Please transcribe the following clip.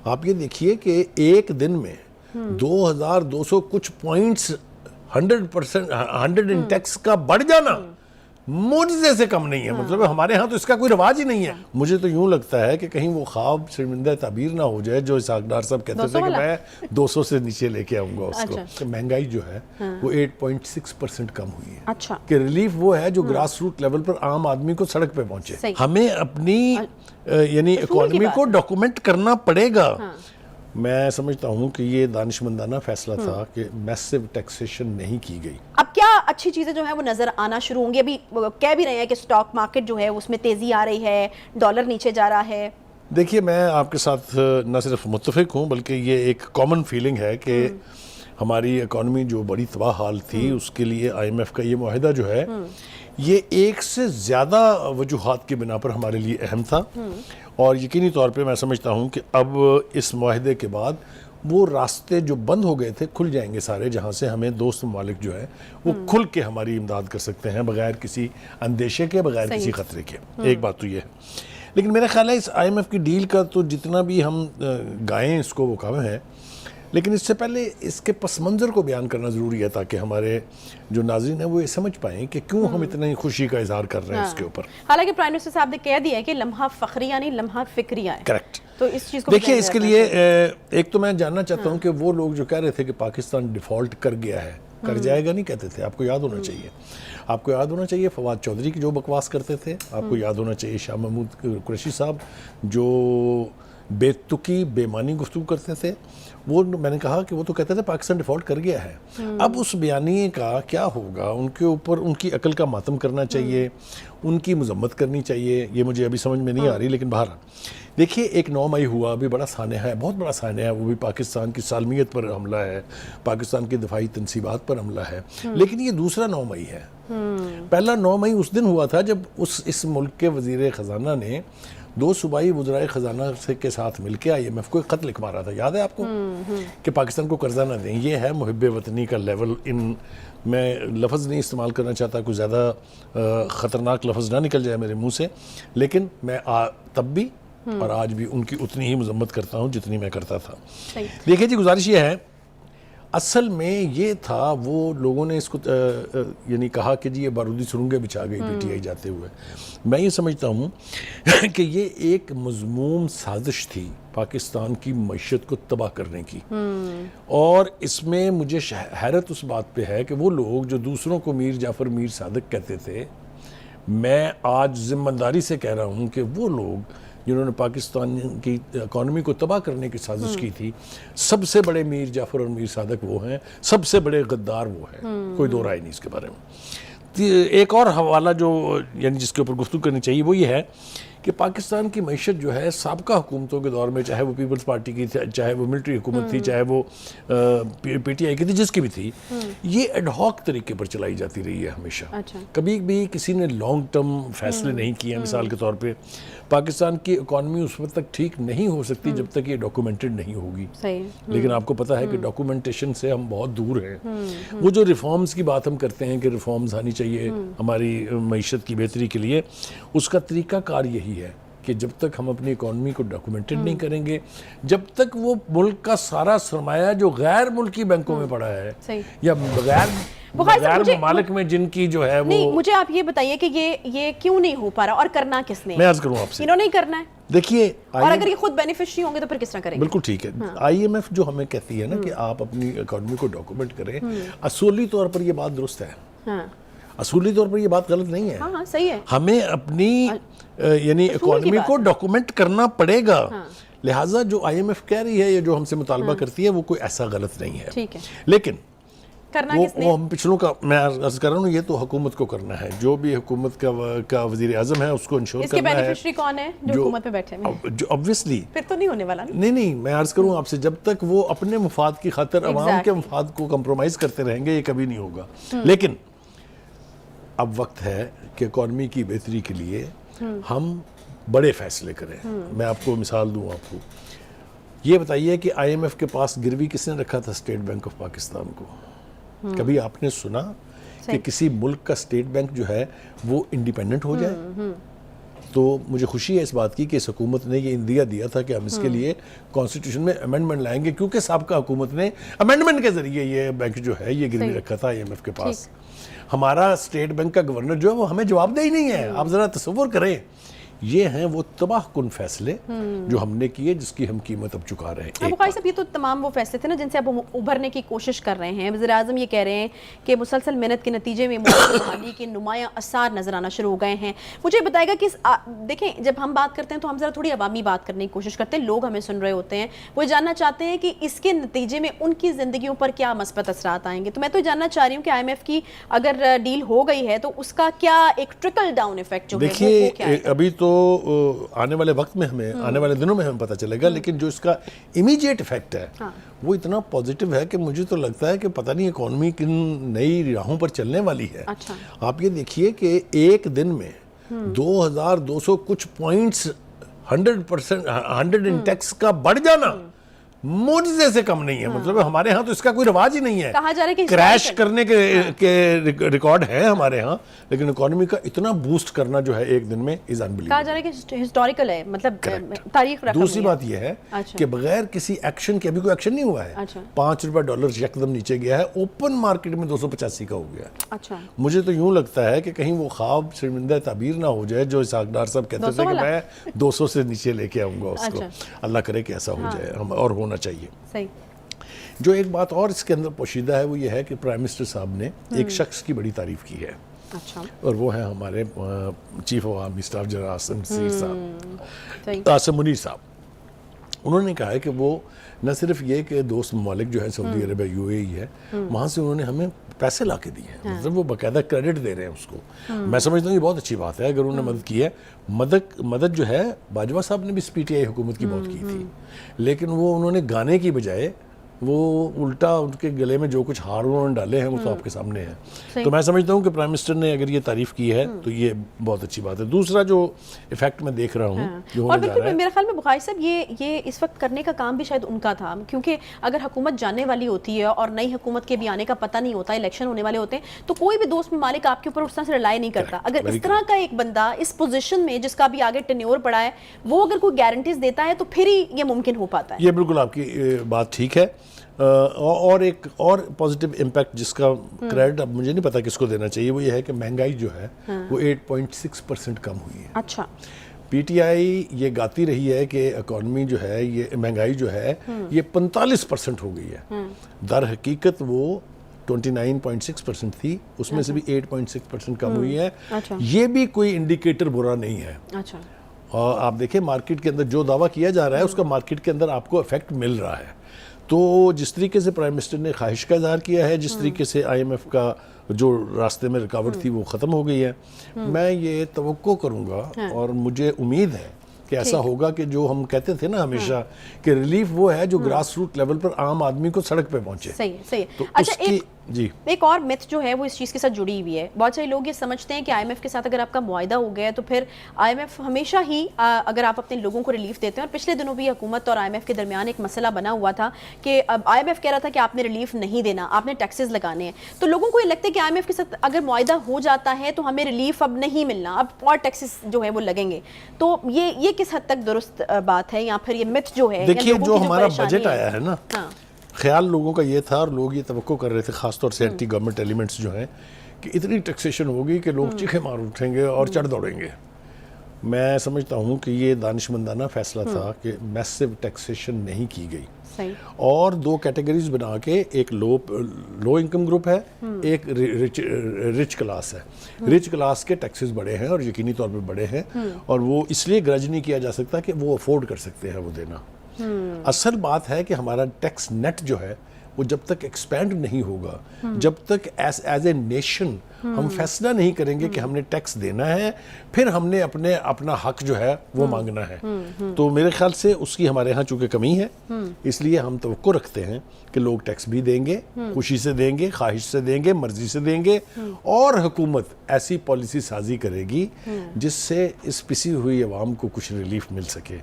آپ یہ دیکھیے کہ ایک دن میں 2200 کچھ پوائنٹس 100 انڈیکس کا بڑھ جانا معجزے سے کم نہیں ہے. مطلب ہمارے ہاں تو اس کا کوئی رواج ہی نہیں ہے. مجھے تو یوں لگتا ہے کہ کہیں وہ خواب شرمندہ تعبیر نہ ہو جائے جو اسحاق ڈار صاحب کہتے تھے کہ میں 200 سے نیچے لے کے آؤں گا اس کو. مہنگائی جو ہے وہ 8.6% کم ہوئی ہے کہ ریلیف وہ ہے جو گراس روٹ لیول پر عام آدمی کو سڑک پہ پہنچے. ہمیں اپنی یعنی اکانومی کو ڈاکومنٹ کرنا پڑے گا. میں سمجھتا ہوں کہ یہ دانشمندانہ فیصلہ تھا کہ میسو ٹیکسیشن نہیں کی گئی. اب کیا اچھی چیزیں جو ہیں وہ نظر آنا شروع ہوں گی؟ ابھی کہہ بھی رہے ہیں کہ سٹاک مارکیٹ جو ہے اس میں تیزی آ رہی ہے, ڈالر نیچے جا رہا ہے. دیکھیے میں آپ کے ساتھ نہ صرف متفق ہوں بلکہ یہ ایک کامن فیلنگ ہے کہ ہماری اکانومی جو بڑی تباہ حال تھی اس کے لیے آئی ایم ایف کا یہ معاہدہ جو ہے یہ ایک سے زیادہ وجوہات کی بنا پر ہمارے لیے اہم تھا. اور یقینی طور پہ میں سمجھتا ہوں کہ اب اس معاہدے کے بعد وہ راستے جو بند ہو گئے تھے کھل جائیں گے سارے, جہاں سے ہمیں دوست ممالک جو ہے وہ کھل کے ہماری امداد کر سکتے ہیں بغیر کسی اندیشے کے, بغیر کسی خطرے کے. ایک بات تو یہ ہے. لیکن میرا خیال ہے اس آئی ایم ایف کی ڈیل کا تو جتنا بھی ہم گائیں اس کو وہ کم ہے, لیکن اس سے پہلے اس کے پس منظر کو بیان کرنا ضروری ہے تاکہ ہمارے جو ناظرین ہیں وہ یہ سمجھ پائیں کہ کیوں ہم اتنی خوشی کا اظہار کر رہے ہیں اس کے اوپر. حالانکہ پرائم منسٹر صاحب نے کہہ دیا ہے کہ لمحہ فخریہ نہیں لمحہ فکریہ ہے. کریکٹ. تو اس چیز کو دیکھیے اس کے لیے ایک تو میں جاننا چاہتا ہوں کہ وہ لوگ جو کہہ رہے تھے کہ پاکستان ڈیفالٹ کر گیا ہے, کر جائے گا نہیں کہتے تھے, آپ کو یاد ہونا چاہیے. آپ کو یاد ہونا چاہیے فواد چودھری کی جو بکواس کرتے تھے, آپ کو یاد ہونا چاہیے شاہ محمود قریشی صاحب جو بے تکی بے معنی گفتگو کرتے تھے. وہ میں نے کہا کہ وہ تو کہتے تھے پاکستان ڈیفالٹ کر گیا ہے. اب اس بیانیے کا کیا ہوگا؟ ان کے اوپر ان کی عقل کا ماتم کرنا چاہیے, ان کی مذمت کرنی چاہیے. یہ مجھے ابھی سمجھ میں نہیں آ رہی, لیکن بہرحال دیکھیے 9 مئی ہوا, ابھی بڑا سانحہ ہے, بہت بڑا سانحہ ہے. وہ بھی پاکستان کی سالمیت پر حملہ ہے, پاکستان کی دفاعی تنصیبات پر حملہ ہے. لیکن یہ دوسرا 9 مئی ہے. پہلا 9 مئی اس دن ہوا تھا جب اس ملک کے وزیر خزانہ نے 2 صوبائی وزرائے خزانہ کے ساتھ مل کے آئی ایم ایف کو ایک خط لکھوا رہا تھا. یاد ہے آپ کو کہ پاکستان کو قرضہ نہ دیں. یہ ہے محب وطنی کا لیول. میں لفظ نہیں استعمال کرنا چاہتا, کوئی زیادہ خطرناک لفظ نہ نکل جائے میرے منہ سے, لیکن میں تب بھی اور آج بھی ان کی اتنی ہی مذمت کرتا ہوں جتنی میں کرتا تھا. دیکھیے جی, گزارش یہ ہے, اصل میں یہ تھا وہ لوگوں نے اس کو یعنی کہا کہ جی یہ بارودی سرنگیں بچھا گئی پی ٹی آئی جاتے ہوئے. میں یہ سمجھتا ہوں کہ یہ ایک مذموم سازش تھی پاکستان کی معیشت کو تباہ کرنے کی. اور اس میں مجھے حیرت اس بات پہ ہے کہ وہ لوگ جو دوسروں کو میر جعفر میر صادق کہتے تھے, میں آج ذمہ داری سے کہہ رہا ہوں کہ وہ لوگ جنہوں نے پاکستان کی اکانومی کو تباہ کرنے کی سازش کی تھی, سب سے بڑے میر جعفر اور میر صادق وہ ہیں, سب سے بڑے غدار وہ ہیں, کوئی دو رائے نہیں اس کے بارے میں. ایک اور حوالہ جو یعنی جس کے اوپر گفتگو کرنی چاہیے وہ یہ ہے کہ پاکستان کی معیشت جو ہے سابقہ حکومتوں کے دور میں, چاہے وہ پیپلز پارٹی کی تھی, چاہے وہ ملٹری حکومت تھی, چاہے وہ پی ٹی آئی کی تھی, جس کی بھی تھی, یہ ایڈ ہاک طریقے پر چلائی جاتی رہی ہے ہمیشہ. کبھی بھی کسی نے لانگ ٹرم فیصلے نہیں کیے. مثال کے طور پہ پاکستان کی اکانومی اس وقت تک ٹھیک نہیں ہو سکتی جب تک یہ ڈاکومنٹڈ نہیں ہوگی. لیکن آپ کو پتا ہے کہ ڈاکومنٹیشن سے ہم بہت دور ہیں. وہ جو ریفارمز کی بات ہم کرتے ہیں کہ ریفارمز آنی چاہیے ہماری معیشت کی بہتری کے لیے, اس کا طریقہ کار یہی ہے کہ جب تک ہم اپنی اکانومی کو ڈاکومنٹڈ نہیں کریں گے, جب تک وہ ملک کا سارا سرمایہ جو غیر ملکی بینکوں میں پڑا ہے یا غیر ممالک میں جن کی جو ہے وہ, مجھے آپ یہ بتائیے کہ یہ کیوں نہیں ہو پا رہا اور کرنا کس نے؟ میں عرض کروں آپ سے, انہوں نے کرنا ہے. دیکھیے اور اگر یہ خود بینیفیشری ہوں گے تو پھر کس طرح کریں گے؟ بالکل ٹھیک ہے. آئی ایم ایف جو ہمیں کہتی ہے نا کہ آپ اپنی اکانومی کو ڈاکومنٹ کریں, اصولی طور پر یہ بات درست ہے, اصولی طور پر یہ بات غلط نہیں ہے. ہاں صحیح ہے. ہمیں اپنی یعنی اکانومی کو ڈاکومنٹ کرنا پڑے گا. لہٰذا جو آئی ایم ایف کہہ رہی ہے یا جو ہم سے مطالبہ کرتی ہے وہ کوئی ایسا غلط نہیں ہے. ٹھیک ہے, لیکن وہ ہم پچھلوں کا میں عرض کر رہا ہوں, یہ تو حکومت کو کرنا ہے. جو بھی حکومت کا وزیر اعظم ہے اس کو انشور کرنا ہے. اس کے بینیفیشری کون ہے جو حکومت پہ بیٹھے ہیں؟ جو obviously پھر تو نہیں ہونے والا. نہیں میں عرض کروں آپ سے, جب تک وہ اپنے مفاد کی خاطر عوام کے مفاد کو کمپرومائز کرتے رہیں گے یہ کبھی نہیں ہوگا. لیکن اب وقت ہے کہ اکانومی کی بہتری کے لیے ہم بڑے فیصلے کریں. میں آپ کو مثال دوں. آپ کو یہ بتائیے کہ آئی ایم ایف کے پاس گروی کس نے رکھا تھا اسٹیٹ بینک آف پاکستان کو؟ کبھی آپ نے سنا کہ کسی ملک کا اسٹیٹ بینک جو ہے وہ انڈیپینڈنٹ ہو جائے؟ تو مجھے خوشی ہے اس بات کی کہ اس حکومت نے یہ اندیا دیا تھا کہ ہم اس کے لیے کانسٹیٹیوشن میں امینڈمنٹ لائیں گے، کیونکہ سابقہ حکومت نے امینڈمنٹ کے ذریعے یہ بینک جو ہے یہ گروی رکھا تھا IMF کے پاس. ہمارا اسٹیٹ بینک کا گورنر جو ہے وہ ہمیں جواب دہ ہی نہیں ہے. آپ ذرا تصور کریں، یہ ہیں وہ تباہ کن فیصلے جو ہم نے کیے، جس کی ہم قیمت اب چکا رہے ہیں. بخاری صاحب، یہ تو تمام وہ فیصلے تھے نا جن سے اب ابھرنے کی کوشش کر رہے ہیں. وزیر اعظم یہ کہہ رہے ہیں کہ مسلسل محنت کے نتیجے میں معاشی بحالی کے نمایاں اثار نظر آنا شروع ہو گئے ہیں. مجھے بتائے گا کہ دیکھیں، جب ہم بات کرتے ہیں تو ہم ذرا تھوڑی عوامی بات کرنے کی کوشش کرتے ہیں، لوگ ہمیں سن رہے ہوتے ہیں، وہ جاننا چاہتے ہیں کہ اس کے نتیجے میں ان کی زندگیوں پر کیا مثبت اثرات آئیں گے. تو میں تو جاننا چاہ رہی ہوں کہ IMF کی اگر ڈیل ہو گئی ہے تو اس کا کیا ایک ٹرکل ڈاؤن ایفیکٹ جو ہے وہ کیا ہے؟ ابھی تو آنے والے وقت میں ہمیں آنے والے دنوں میں ہمیں پتہ چلے گا، لیکن جو اس کا امیجیٹ ایفیکٹ ہے وہ اتنا پازیٹیو ہے کہ مجھے تو لگتا ہے کہ پتہ نہیں اکانومی کن نئی راہوں پر چلنے والی ہے. آپ یہ دیکھیے کہ ایک دن میں 2200 کچھ پوائنٹس 100% انڈیکس کا بڑھ جانا معجزے سے کم نہیں ہے. مطلب ہمارے ہاں تو اس کا کوئی رواج ہی نہیں ہے. کہا جا رہا ہے کہ کریش کرنے کے ریکارڈ ہیں ہمارے ہاں، لیکن اکانومی کا اتنا بوسٹ کرنا جو ہے ایک دن میں از انبلیویبل. کہا جا رہا ہے کہ ہسٹوریکل ہے، مطلب تاریخ رقم. دوسری بات یہ ہے کہ بغیر کسی ایکشن کے، ابھی کوئی ایکشن نہیں ہوا ہے، $5 یکدم نیچے گیا ہے، اوپن مارکیٹ میں 285 کا ہو گیا ہے. مجھے تو یوں لگتا ہے کہ کہیں وہ خواب شرمندہ تعبیر نہ ہو جائے جو اسحاق ڈار صاحب کہتے تھے کہ میں 200 سے نیچے لے کے آؤں گا اس کو. اللہ کرے کہ ایسا ہو جائے، اور ہونا چاہیے. صحیح. جو ایک بات اور اس کے اندر پوشیدہ ہے وہ یہ ہے کہ پرائم منسٹر صاحب نے ایک شخص کی بڑی تعریف کی ہے، اور وہ ہیں ہمارے chief of army staff general Asim Munir صاحب. انہوں نے کہا ہے کہ وہ نہ صرف یہ کہ دوست ممالک جو ہے سعودی عربیہ UAE ہے، وہاں سے انہوں نے ہمیں پیسے لا کے دیے ہیں. مطلب وہ باقاعدہ کریڈٹ دے رہے ہیں اس کو. میں سمجھتا ہوں یہ بہت اچھی بات ہے اگر انہوں نے مدد کی ہے. مدد جو ہے باجوہ صاحب نے بھی PTI حکومت کی بہت کی تھی، لیکن وہ انہوں نے گانے کی بجائے وہ الٹا ان کے گلے میں جو کچھ ہار انہوں نے ڈالے ہیں وہ تو آپ کے سامنے ہیں. تو میں سمجھتا ہوں کہ پرائم منسٹر نے اگر یہ تعریف کی ہے تو یہ بہت اچھی بات ہے. دوسرا جو ایفیکٹ میں دیکھ رہا ہوں جو اور بالکل میرے خیال میں بخاری صاحب یہ اس وقت کرنے کا کام بھی شاید ان کا تھا، کیونکہ اگر حکومت جانے والی ہوتی ہے اور نئی حکومت کے بھی آنے کا پتہ نہیں ہوتا، الیکشن ہونے والے ہوتے ہیں، تو کوئی بھی دوست ممالک آپ کے اوپر اس طرح سے رلائی نہیں کرتا. اگر اس طرح کا ایک بندہ اس پوزیشن میں جس کا بھی آگے ٹینیور پڑا ہے وہ اگر کوئی گارنٹیز دیتا ہے تو پھر ہی یہ ممکن ہو پاتا ہے. یہ بالکل آپ کی بات ٹھیک ہے. اور ایک اور پازیٹیو امپیکٹ جس کا کریڈٹ اب مجھے نہیں پتا کس کو دینا چاہیے، وہ یہ ہے کہ مہنگائی جو ہے وہ 8.6% کم ہوئی ہے. اچھا. PTI یہ گاتی رہی ہے کہ اکانومی جو ہے یہ مہنگائی جو ہے یہ 45% ہو گئی ہے. در حقیقت وہ 29.6% تھی، اس میں سے بھی 8.6% کم ہوئی ہے. یہ بھی کوئی انڈیکیٹر برا نہیں ہے. اور آپ دیکھیں مارکیٹ کے اندر جو دعویٰ کیا جا رہا ہے اس کا مارکیٹ کے اندر آپ کو افیکٹ مل رہا ہے. تو جس طریقے سے پرائم منسٹر نے خواہش کا اظہار کیا ہے، جس طریقے سے IMF کا جو راستے میں رکاوٹ تھی وہ ختم ہو گئی ہے، میں یہ توقع کروں گا اور مجھے امید ہے کہ ایسا ہوگا کہ جو ہم کہتے تھے نا ہمیشہ کہ ریلیف وہ ہے جو گراس روٹ لیول پر عام آدمی کو سڑک پہ پہنچے. صحیح. تو اچھا، جی ایک اور مت جو ہے وہ اس چیز کے ساتھ جڑی ہوئی ہے. بہت سارے لوگ یہ سمجھتے ہیں کہ IMF کے ساتھ اگر آپ کا معاہدہ ہو گیا تو پھر IMF ہمیشہ ہی اگر آپ اپنے لوگوں کو ریلیف دیتے ہیں، اور پچھلے دنوں بھی حکومت اور IMF کے درمیان ایک مسئلہ بنا ہوا تھا کہ اب IMF کہہ رہا تھا کہ آپ نے ریلیف نہیں دینا، آپ نے ٹیکسز لگانے ہیں. تو لوگوں کو یہ لگتا ہے کہ IMF کے ساتھ اگر معاہدہ ہو جاتا ہے تو ہمیں ریلیف اب نہیں ملنا، اب اور ٹیکسز جو ہے وہ لگیں گے. تو یہ کس حد تک درست بات ہے، یا پھر یہ مت جو ہے؟ دیکھیے جو ہمارا بجٹ آیا ہے نا، خیال لوگوں کا یہ تھا اور لوگ یہ توقع کر رہے تھے، خاص طور سے اینٹی گورنمنٹ ایلیمنٹس جو ہیں، کہ اتنی ٹیکسیشن ہوگی کہ لوگ چیخے مار اٹھیں گے اور چڑھ دوڑیں گے. میں سمجھتا ہوں کہ یہ دانشمندانہ فیصلہ تھا کہ میسو ٹیکسیشن نہیں کی گئی، اور دو کیٹیگریز بنا کے ایک لو انکم گروپ ہے، ایک رچ کلاس ہے. رچ کلاس کے ٹیکسز بڑے ہیں اور یقینی طور پہ بڑے ہیں، اور وہ اس لیے گرج نہیں کیا جا سکتا کہ وہ افورڈ کر سکتے ہیں وہ دینا. اصل بات ہے کہ ہمارا ٹیکس نیٹ جو ہے وہ جب تک ایکسپینڈ نہیں ہوگا، جب تک ایز اے نیشن ہم فیصلہ نہیں کریں گے کہ ہم نے ٹیکس دینا ہے، پھر ہم نے اپنا حق جو ہے وہ مانگنا ہے. تو میرے خیال سے اس کی ہمارے ہاں چونکہ کمی ہے، اس لیے ہم توقع رکھتے ہیں کہ لوگ ٹیکس بھی دیں گے، خوشی سے دیں گے، خواہش سے دیں گے، مرضی سے دیں گے، اور حکومت ایسی پالیسی سازی کرے گی جس سے اس پسی ہوئی عوام کو کچھ ریلیف مل سکے.